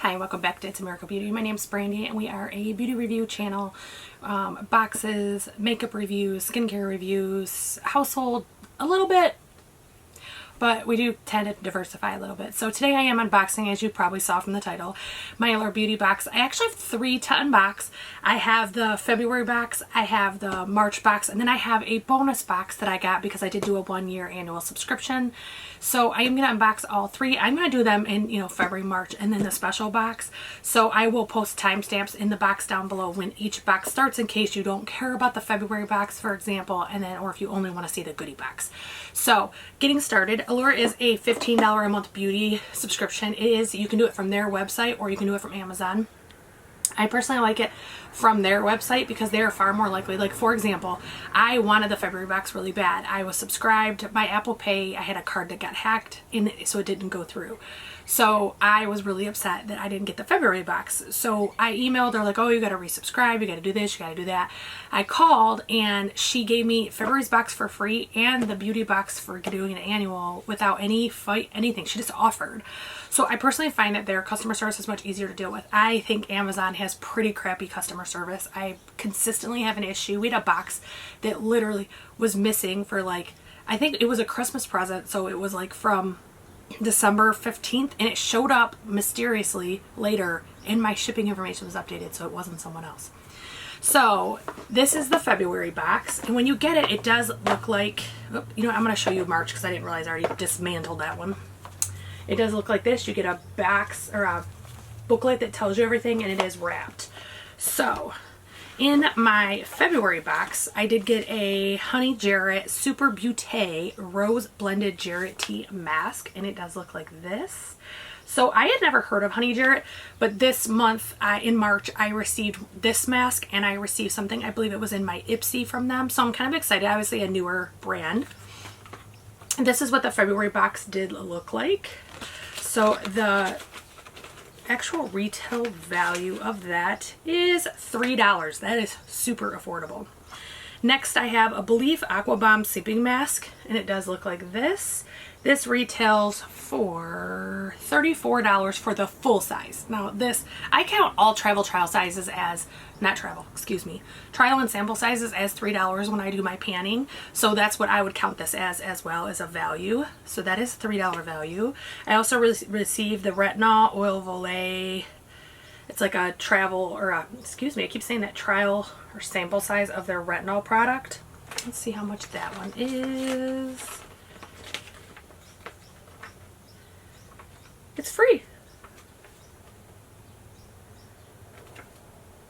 Hi, welcome back to It's America Beauty. My name's Brandy and we are a beauty review channel. Boxes, makeup reviews, skincare reviews, household a little bit, but we do tend to diversify a little bit. So today I am unboxing, as you probably saw from the title, my Allure Beauty box. I actually have 3 to unbox. I have the February box, I have the March box, and then I have a bonus box that I got because I did do a 1-year annual subscription. So I am going to unbox all 3. I'm going to do them in, February, March, and then the special box. So I will post timestamps in the box down below when each box starts in case you don't care about the February box, for example, and then, or if you only want to see the goodie box. So getting started, Allure is a $15 a month beauty subscription. You can do it from their website or you can do it from Amazon. I personally like it from their website because they are far more likely. Like, for example, I wanted the February box really bad. I was subscribed. My Apple Pay, I had a card that got hacked, so it didn't go through. So I was really upset that I didn't get the February box. So I emailed her like, oh, you got to resubscribe. You got to do this. You got to do that. I called and she gave me February's box for free and the beauty box for doing an annual without any fight, anything. She just offered. So I personally find that their customer service is much easier to deal with. I think Amazon has pretty crappy customer service. I consistently have an issue. We had a box that literally was missing for I think it was a Christmas present. So it was from December 15th and it showed up mysteriously later and my shipping information was updated so it wasn't someone else. So this is the February box, and when you get it, it does look like, I'm going to show you March because I didn't realize I already dismantled that one. It does look like this. You get a box or a booklet that tells you everything and it is wrapped. So in my February box, I did get a Honey Jarrett Super Beauté Rose Blended Jarrett Tea Mask, and it does look like this. So I had never heard of Honey Jarrett, but this month, in March, I received this mask, and I received something, I believe it was in my Ipsy from them, so I'm kind of excited. Obviously a newer brand. This is what the February box did look like. So the actual retail value of that is $3. That is super affordable. Next I have a Belief Aqua Bomb Sleeping Mask, and it does look like this. This retails for $34 for the full size. Now this, I count all trial sizes as, trial and sample sizes as $3 when I do my panning. So that's what I would count this as well as a value. So that is $3 value. I also received the Retinol Oil Volée. It's like a travel, or I keep saying that, trial or sample size of their retinol product. Let's see how much that one is. It's free.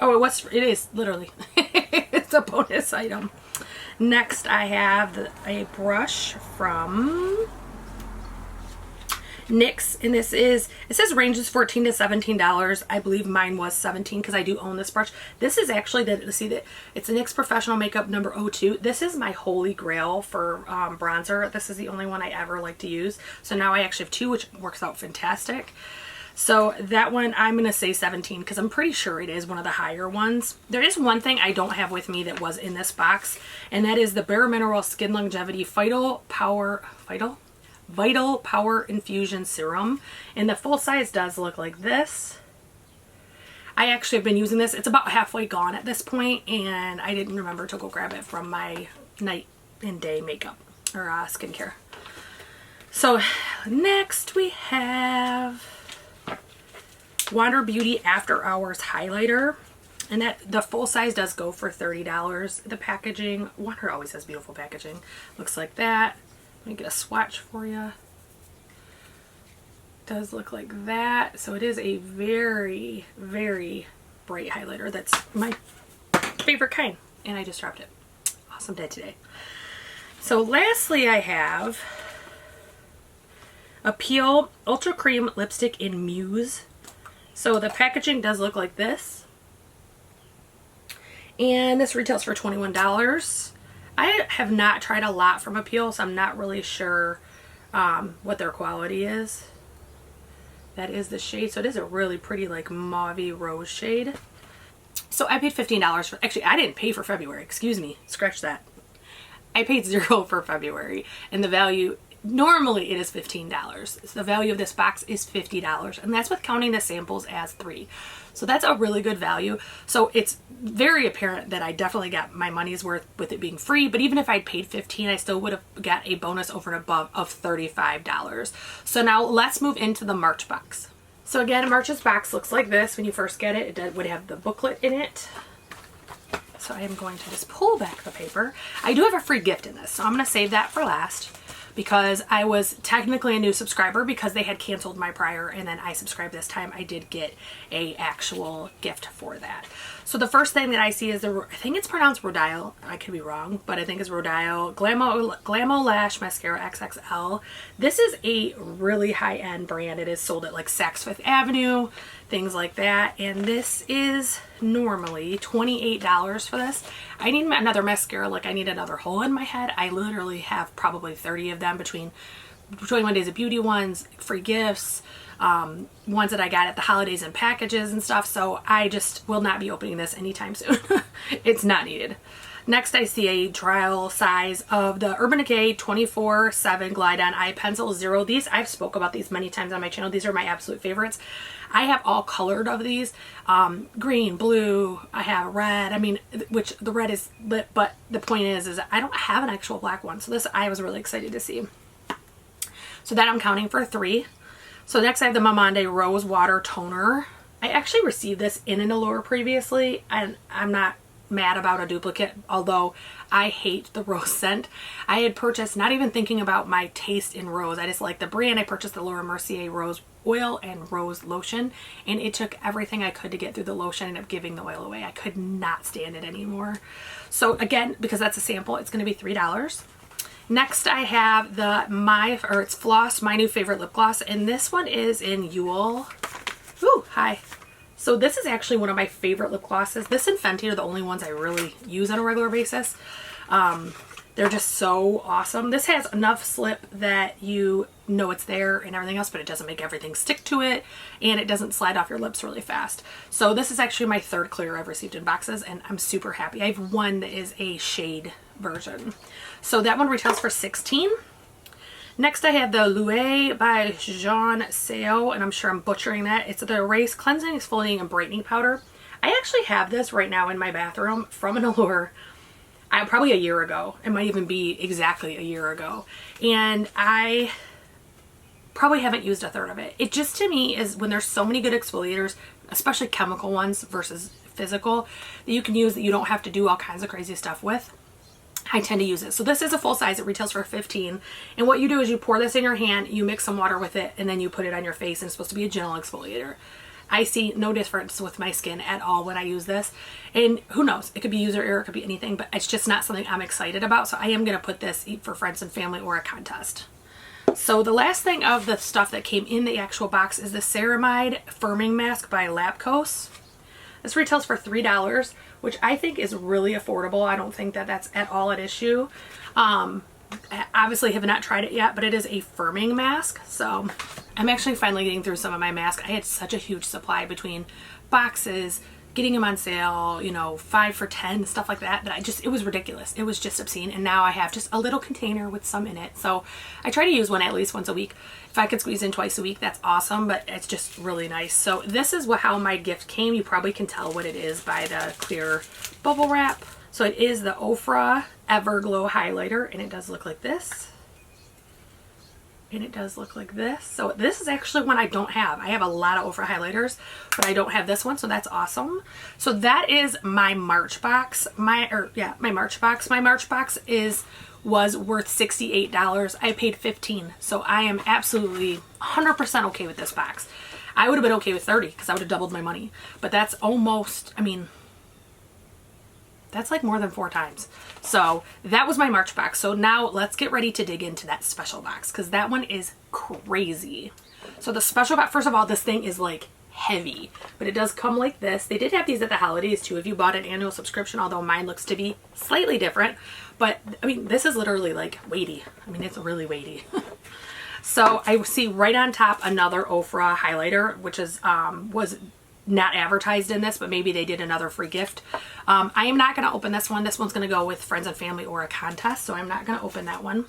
Oh, it is literally. It's a bonus item. Next I have a brush from NYX, and it says ranges $14 to $17. I believe mine was $17 because I do own this brush. This is actually it's a NYX Professional Makeup number 02. This is my holy grail for bronzer. This is the only one I ever like to use. So now I actually have 2, which works out fantastic. So that one, I'm going to say 17 because I'm pretty sure it is one of the higher ones. There is one thing I don't have with me that was in this box, and that is the Bare Mineral Skin Longevity Vital Power Infusion Serum, and the full size does look like this. I actually have been using this. It's about halfway gone at this point, and I didn't remember to go grab it from my night and day makeup or skincare. So next we have Wander Beauty After Hours Highlighter, and that the full size does go for $30. The packaging, Wander always has beautiful packaging. Looks like that. Let me get a swatch for you. Does look like that. So it is a very, very bright highlighter. That's my favorite kind. And I just dropped it. Awesome day today. So lastly I have a Peel Ultra Cream Lipstick in Muse. So the packaging does look like this. And this retails for $21. I have not tried a lot from Appeal, so I'm not really sure what their quality is. That is the shade. So it is a really pretty mauve-y rose shade. So I paid $15 for, actually I didn't pay for February, excuse me, scratch that. I paid $0 for February, and the value Normally it is $15. So the value of this box is $50, and that's with counting the samples as 3. So that's a really good value. So it's very apparent that I definitely got my money's worth with it being free, but even if I'd paid $15, I still would have got a bonus over and above of $35. So now let's move into the March box. So again, March's box looks like this. When you first get it, it would have the booklet in it. So I am going to just pull back the paper. I do have a free gift in this, so I'm going to save that for last, because I was technically a new subscriber because they had canceled my prior, and then I subscribed this time. I did get a actual gift for that. So the first thing that I see is I think it's pronounced Rodile. I could be wrong, but I think it's Rodile Glamo Lash Mascara XXL. This is a really high-end brand. It is sold at like Saks Fifth Avenue, things like that. And this is normally $28 for this. I need another mascara, like I need another hole in my head. I literally have probably 30 of them between 21 Days of Beauty ones, free gifts, ones that I got at the holidays and packages and stuff. So I just will not be opening this anytime soon. It's not needed. Next, I see a trial size of the Urban Decay 24/7 Glide On Eye Pencil Zero. These, I've spoke about these many times on my channel. These are my absolute favorites. I have all colored of these, green, blue, I have red, I mean, which the red is lit, but the point is I don't have an actual black one. So this I was really excited to see. So that I'm counting for 3. So next I have the Mamande Rose Water Toner. I actually received this in an Allure previously, and I'm not mad about a duplicate, although I hate the rose scent. I had purchased, not even thinking about my taste in rose, I just like the brand. I purchased the Laura Mercier Rose Oil and Rose Lotion, and it took everything I could to get through the lotion and ended up giving the oil away. I could not stand it anymore. So again, because that's a sample, it's going to be $3. Next I have the it's Floss, my new favorite lip gloss, and this one is in Yule. Ooh, hi. So this is actually one of my favorite lip glosses. This and Fenty are the only ones I really use on a regular basis. They're just so awesome. This has enough slip that you know it's there and everything else, but it doesn't make everything stick to it, and it doesn't slide off your lips really fast. So this is actually my 3rd clear I've received in boxes, and I'm super happy. I have one that is a shade version. So that one retails for $16. Next I have the Louis by Jean Seo, and I'm sure I'm butchering that. It's the Erase Cleansing, Exfoliating, and Brightening Powder. I actually have this right now in my bathroom from an Allure. Probably a year ago. It might even be exactly a year ago. And I probably haven't used a third of it. It just, to me, is when there's so many good exfoliators, especially chemical ones versus physical, that you can use that you don't have to do all kinds of crazy stuff with. I tend to use it. So this is a full size. It retails for $15. And what you do is you pour this in your hand, you mix some water with it, and then you put it on your face, and it's supposed to be a gentle exfoliator. I see no difference with my skin at all when I use this. And who knows, it could be user error, it could be anything, but it's just not something I'm excited about. So I am going to put this for friends and family or a contest. So the last thing of the stuff that came in the actual box is the Ceramide Firming Mask by Lapkos. This retails for $3, which I think is really affordable. I don't think that that's at all an issue. I obviously have not tried it yet, but it is a firming mask. So I'm actually finally getting through some of my masks. I had such a huge supply between boxes, getting them on sale, you know, 5 for $10, stuff like that, it was ridiculous. It was just obscene. And now I have just a little container with some in it. So I try to use one at least once a week. If I could squeeze in twice a week, that's awesome, but it's just really nice. So this is how my gift came. You probably can tell what it is by the clear bubble wrap. So it is the Ofra Everglow Highlighter, and it does look like this. And it does look like this. So this is actually one I don't have. I have a lot of Ofra highlighters, but I don't have this one, so that's awesome. So that is my March box. My March box. My March box was worth $68. I paid $15. So I am absolutely 100% okay with this box. I would have been okay with $30 because I would have doubled my money. But that's almost, I mean, that's like more than 4 times. So that was my March box. So now let's get ready to dig into that special box because that one is crazy. So the special box, first of all, this thing is like heavy, but it does come like this. They did have these at the holidays too if you bought an annual subscription, although mine looks to be slightly different. But I mean, this is literally like weighty. I mean, it's really weighty. So I see right on top another Ofra highlighter, which is was not advertised in this, but maybe they did another free gift. I am not going to open this one. This one's going to go with friends and family or a contest, so I'm not going to open that one.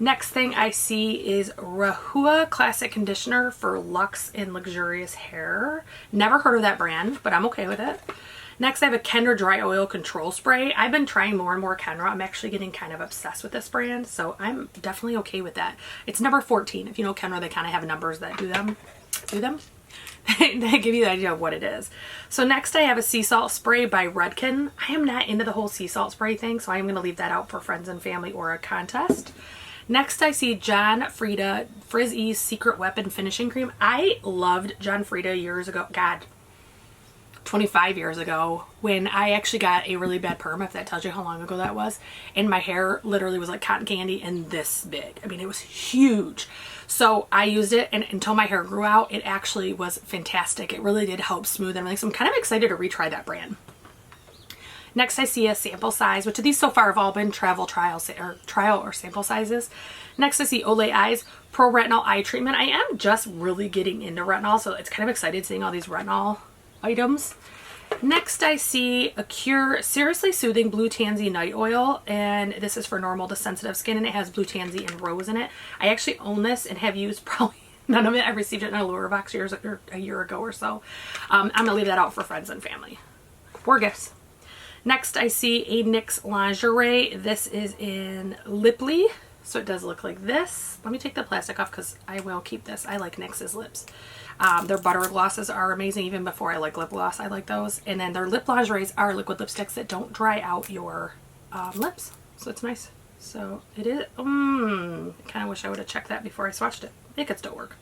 Next thing I see is Rahua Classic Conditioner for Luxe and Luxurious Hair. Never heard of that brand, but I'm okay with it. Next, I have a Kendra Dry Oil Control Spray. I've been trying more and more Kendra. I'm actually getting kind of obsessed with this brand, so I'm definitely okay with that. It's number 14. If you know Kendra, they kind of have numbers that do them. They give you the idea of what it is. So next I have a sea salt spray by Redken. I am not into the whole sea salt spray thing, so I'm going to leave that out for friends and family or a contest. Next I see John Frieda Frizz Ease Secret Weapon Finishing Cream. I loved John Frieda years ago. God, 25 years ago, when I actually got a really bad perm, if that tells you how long ago that was. And my hair literally was like cotton candy and this big. I mean, it was huge. So I used it, and until my hair grew out, it actually was fantastic. It really did help smooth everything. So I'm kind of excited to retry that brand. Next, I see a sample size, which of these so far have all been trial or sample sizes. Next, I see Olay Eyes Pro Retinol Eye Treatment. I am just really getting into retinol, so it's kind of excited seeing all these retinol items. Next, I see a Cure Seriously Soothing Blue Tansy Night Oil, and this is for normal to sensitive skin, and it has blue tansy and rose in it. I actually own this and have used probably none of it. I received it in a Allure box a year ago or so. I'm gonna leave that out for friends and family or gifts. Next, I see a NYX Lingerie. This is in Lipley, so it does look like this. Let me take the plastic off because I will keep this. I like NYX's lips. Their butter glosses are amazing. Even before I like lip gloss, I like those. And then their lip lingeries are liquid lipsticks that don't dry out your lips, so it's nice. So it is. I kind of wish I would have checked that before I swatched it. It could still work.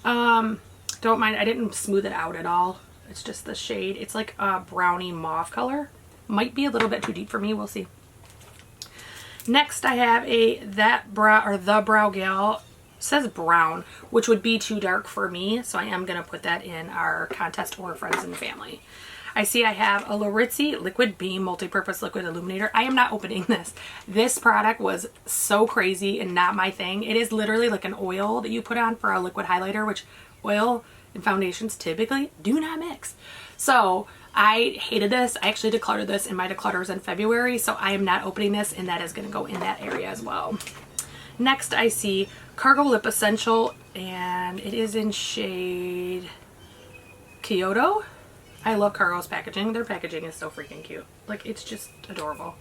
Don't mind. I didn't smooth it out at all. It's just the shade. It's like a brownie mauve color. Might be a little bit too deep for me. We'll see. Next, I have a The Brow Gal. It says brown, which would be too dark for me, so I am going to put that in our contest or friends and family. I see I have a Laritzi Liquid Beam Multi-Purpose Liquid Illuminator. I am not opening this. This product was so crazy and not my thing. It is literally like an oil that you put on for a liquid highlighter, which oil and foundations typically do not mix. So I hated this. I actually decluttered this in my declutters in February, so I am not opening this, and that is going to go in that area as well. Next, I see Cargo Lip Essential, and it is in shade Kyoto. I love Cargo's packaging. Their packaging is so freaking cute. Like, it's just adorable.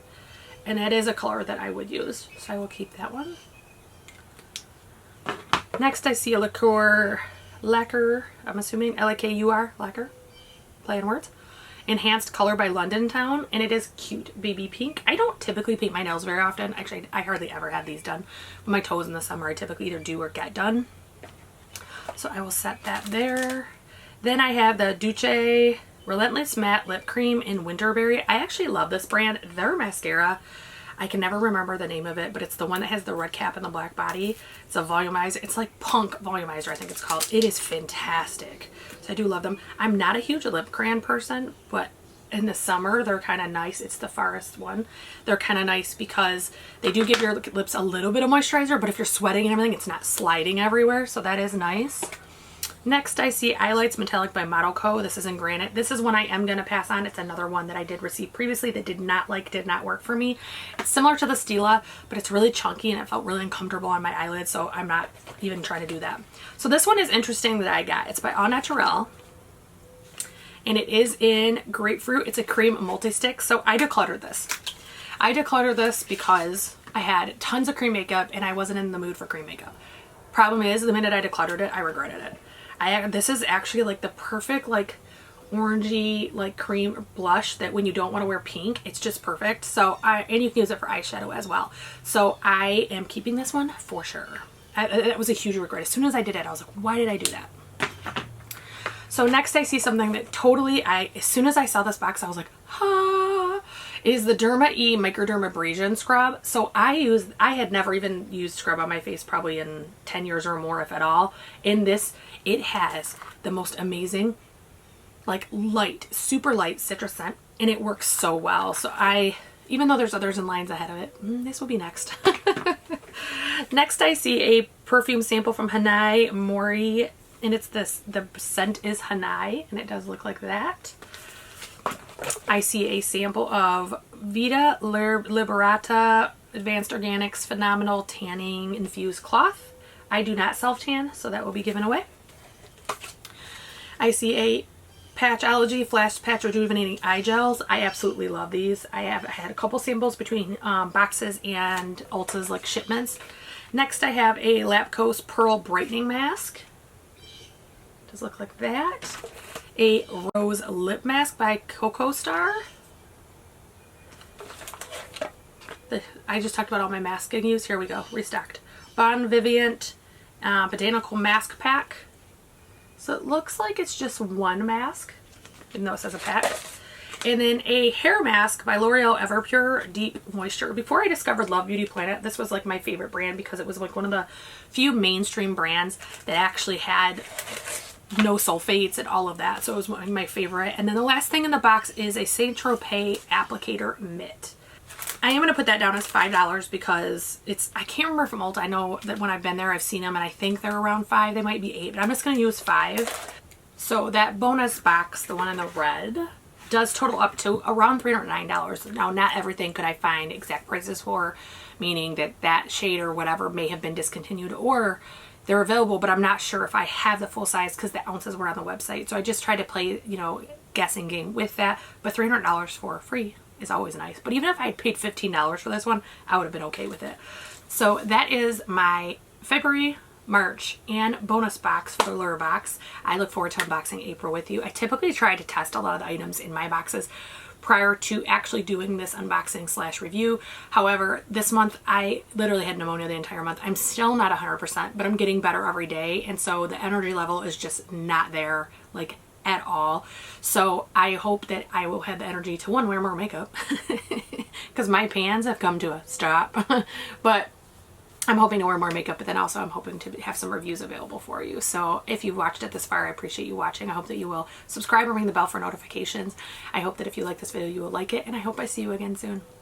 And that is a color that I would use, so I will keep that one. Next, I see a Lacquer, I'm assuming, L-A-K-U-R, Lacquer, play on words. Enhanced Color by London Town, and it is cute baby pink. I don't typically paint my nails very often. Actually, I hardly ever have these done. My toes in the summer, I typically either do or get done. So I will set that there. Then I have the Duce Relentless Matte Lip Cream in Winterberry. I actually love this brand. Their mascara, I can never remember the name of it, but it's the one that has the red cap and the black body. It's a volumizer. It's like Punk Volumizer, I think it's called. It is fantastic. So I do love them. I'm not a huge lip crayon person, but in the summer, they're kind of nice. It's the Forest one. They're kind of nice because they do give your lips a little bit of moisturizer, but if you're sweating and everything, it's not sliding everywhere, so that is nice. Next, I see Eyelights Metallic by Model Co. This is in Granite. This is one I am going to pass on. It's another one that I did receive previously that did not work for me. It's similar to the Stila, but it's really chunky and it felt really uncomfortable on my eyelids, so I'm not even trying to do that. So this one is interesting that I got. It's by Au Naturel, and it is in Grapefruit. It's a cream multi-stick, so I decluttered this. I decluttered this because I had tons of cream makeup and I wasn't in the mood for cream makeup. Problem is, the minute I decluttered it, I regretted it. This is actually like the perfect like orangey like cream blush that when you don't want to wear pink, it's just perfect. So and you can use it for eyeshadow as well. So I am keeping this one for sure. That was a huge regret. As soon as I did it, I was like, why did I do that? So next I see something that totally, as soon as I saw this box, I was like, ah, is the Derma E Microdermabrasion Scrub. So I had never even used scrub on my face probably in 10 years or more, if at all. In this, it has the most amazing, like light, super light citrus scent, and it works so well. So even though there's others in lines ahead of it, this will be next. Next I see a perfume sample from Hanai Mori, and it's this, the scent is Hanai, and it does look like that. I see a sample of Vita Liberata Advanced Organics Phenomenal Tanning Infused Cloth. I do not self-tan, so that will be given away. I see a Patchology Flash Patch Rejuvenating Eye Gels. I absolutely love these. I have had a couple samples between boxes and Ulta's like shipments. Next I have a Lapco's Pearl Brightening Mask. Does look like that. A Rose Lip Mask by Coco Star. I just talked about all my masking use. Here we go, restocked. Bon Vivant Botanical Mask Pack. So it looks like it's just one mask, even though it says a pack. And then a hair mask by L'Oreal Everpure Deep Moisture. Before I discovered Love Beauty Planet, this was like my favorite brand because it was like one of the few mainstream brands that actually had no sulfates and all of that. So it was one of my favorite. And then the last thing in the box is a Saint Tropez applicator mitt. I am going to put that down as $5 because it's, I can't remember from Ulta. I know that when I've been there, I've seen them and I think they're around $5. They might be $8, but I'm just going to use $5. So that bonus box, the one in the red, does total up to around $309. Now, not everything could I find exact prices for, meaning that that shade or whatever may have been discontinued or they're available, but I'm not sure if I have the full size because the ounces were on the website. So I just tried to play, you know, guessing game with that, but $300 for free is always nice. But even if I had paid $15 for this one, I would have been okay with it. So that is my February, March, and bonus box for the Allure box. I look forward to unboxing April with you. I typically try to test a lot of the items in my boxes prior to actually doing this unboxing slash review. However, this month I literally had pneumonia the entire month. I'm still not 100%, but I'm getting better every day. And so the energy level is just not there, like, at all. So I hope that I will have the energy to, one, wear more makeup because my pans have come to a stop. But I'm hoping to wear more makeup, but then also I'm hoping to have some reviews available for you. So if you've watched it this far, I appreciate you watching. I hope that you will subscribe and ring the bell for notifications. I hope that if you like this video, you will like it, and I hope I see you again soon.